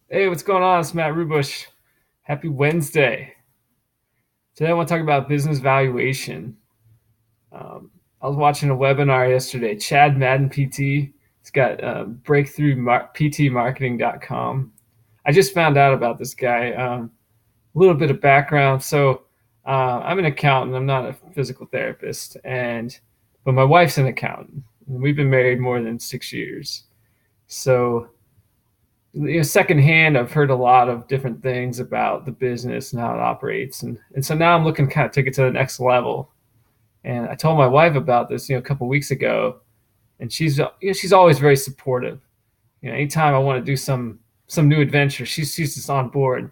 Hey, what's going on? It's Matt Rubush. Happy Wednesday. Today I want to talk about business valuation. Um, I was watching a webinar yesterday. Chad Madden PT. He's got breakthroughptmarketing.com. I just found out about this guy. A little bit of background. I'm an accountant. I'm not a physical therapist, but my wife's an accountant. We've been married more than 6 years. So secondhand, I've heard a lot of different things about the business and how it operates, and so now I'm looking to kind of take it to the next level. And I told my wife about this, a couple of weeks ago, and she's always very supportive. Anytime I want to do some new adventure, she's just on board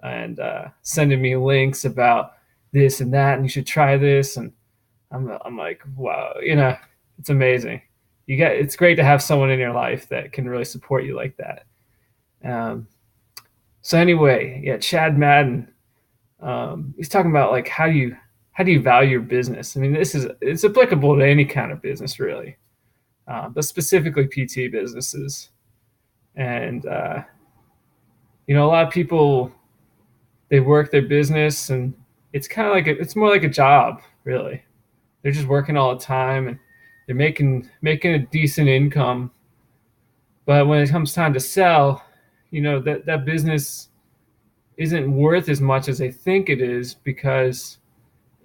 and sending me links about this and that, and you should try this. And I'm like, wow, it's amazing. It's great to have someone in your life that can really support you like that. Um, So anyway, yeah, Chad Madden, he's talking about like how do you value your business? I mean, it's applicable to any kind of business really, but specifically PT businesses. And a lot of people, they work their business, and it's kind of like it's more like a job really. They're just working all the time, and they're making a decent income. But when it comes time to sell, that business isn't worth as much as they think it is, because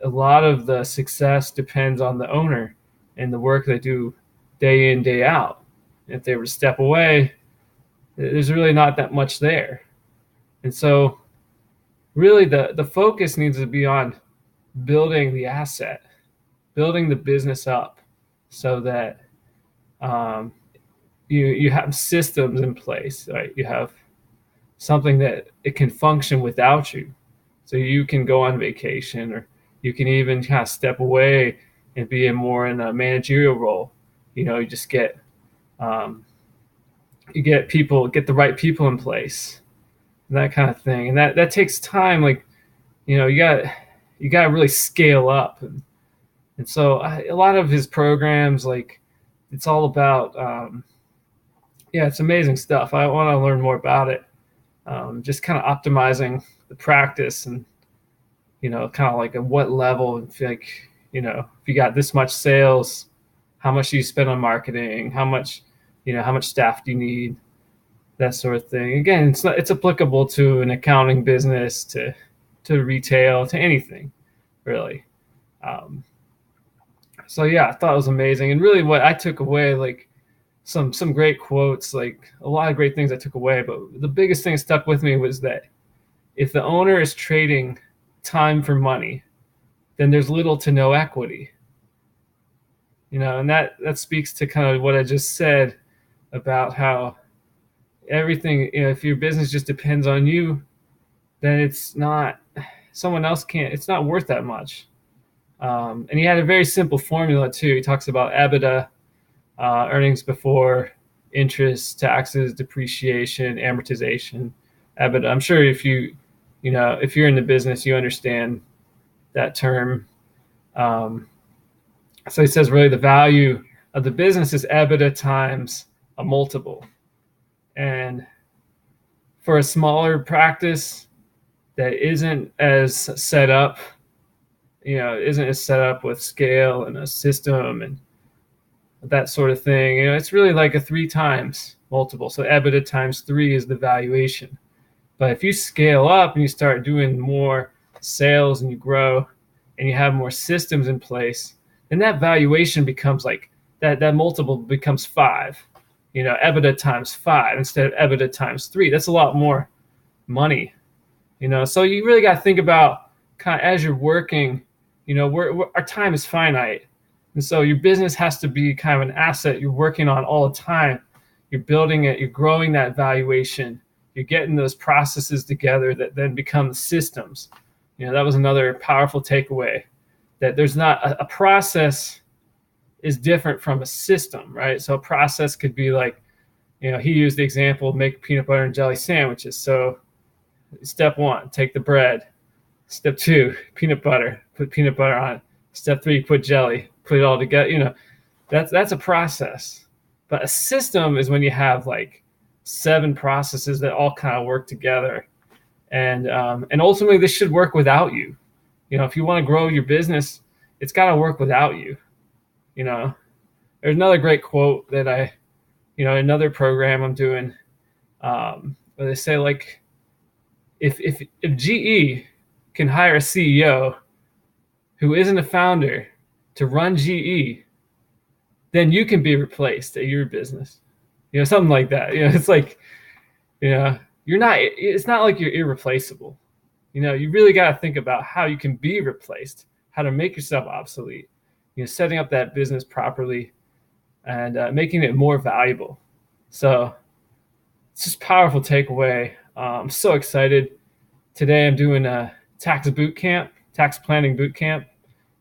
a lot of the success depends on the owner and the work they do day in, day out. If they were to step away, there's really not that much there. And so really the focus needs to be on building the asset, building the business up, so that um, you have systems in place, right? You have something that it can function without you. So you can go on vacation, or you can even kind of step away and be in a managerial role. You just um, get the right people in place, and that kind of thing. And that takes time. Like, you got to really scale up. And so a lot of his programs, like, it's all about, yeah, it's amazing stuff. I want to learn more about it. Just kind of optimizing the practice, and kind of like at what level. If like, if you got this much sales, how much do you spend on marketing? How much staff do you need? That sort of thing. Again, it's applicable to an accounting business, to retail, to anything really. Um, so yeah, I thought it was amazing, and really what I took away, like some great quotes, like a lot of great things I took away. But the biggest thing that stuck with me was that if the owner is trading time for money, then there's little to no equity. And that speaks to kind of what I just said about how everything, if your business just depends on you, then it's not, someone else can't, it's not worth that much. And he had a very simple formula too. He talks about EBITDA, earnings before interest, taxes, depreciation, amortization. EBITDA. I'm sure if you're in the business, you understand that term. Um, so he says really the value of the business is EBITDA times a multiple. And for a smaller practice that isn't as set up with scale and a system and that sort of thing, it's really like a 3 times multiple. So EBITDA times 3 is the valuation. But if you scale up and you start doing more sales and you grow and you have more systems in place, then that valuation becomes like that multiple becomes 5. EBITDA times 5 instead of EBITDA times 3. That's a lot more money. So you really got to think about, kind of as you're working, our time is finite. And so your business has to be kind of an asset you're working on all the time. You're building it, you're growing that valuation, you're getting those processes together that then become systems. That was another powerful takeaway, that there's not a process is different from a system, right? So a process could be like, he used the example of make peanut butter and jelly sandwiches. So step 1, take the bread. Step 2, peanut butter, put peanut butter on it. Step 3, put jelly, put it all together. That's a process. But a system is when you have like 7 processes that all kind of work together. And ultimately, this should work without you. If you want to grow your business, it's got to work without you. You know, there's another great quote that another program I'm doing, where they say, like, if GE can hire a CEO who isn't a founder to run GE, then you can be replaced at your business. Something like that. It's like, you're not. It's not like you're irreplaceable. You really got to think about how you can be replaced, how to make yourself obsolete. Setting up that business properly and making it more valuable. So it's just powerful takeaway. I'm so excited. Today I'm doing a tax planning boot camp.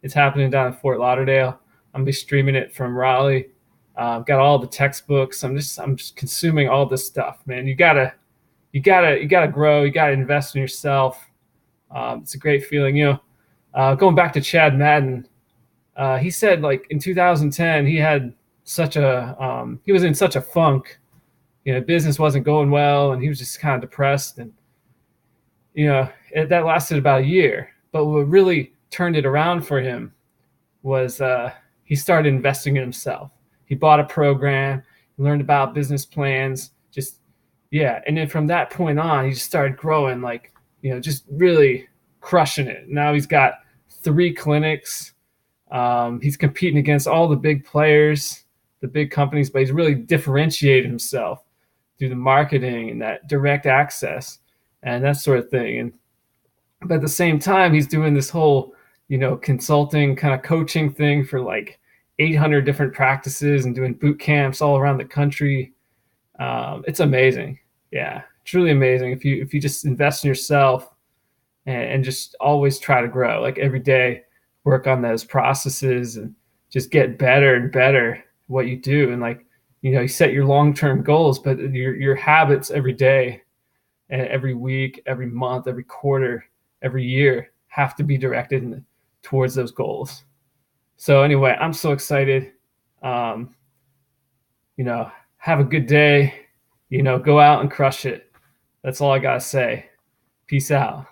It's happening down in Fort Lauderdale. I'm gonna be streaming it from Raleigh. Got all the textbooks. I'm just consuming all this stuff, man. You gotta grow. You gotta invest in yourself. It's a great feeling. Going back to Chad Madden, he said, like, in 2010 he had he was in such a funk. Business wasn't going well, and he was just kind of depressed. And that lasted about a year. But what really turned it around for him was he started investing in himself. He bought a program, learned about business plans, and then from that point on, he just started growing, like, just really crushing it. Now he's got 3 clinics. He's competing against all the big players, the big companies, but he's really differentiated himself through the marketing and that direct access and that sort of thing. But at the same time, he's doing this whole, consulting kind of coaching thing for like 800 different practices and doing boot camps all around the country. It's amazing. Yeah, truly amazing. If you just invest in yourself and just always try to grow, like, every day, work on those processes and just get better and better at what you do. And, like, you set your long-term goals, but your habits every day, every week, every month, every quarter, every year have to be directed towards those goals. So anyway, I'm so excited. Um, have a good day. Go out and crush it. That's all I gotta say. Peace out.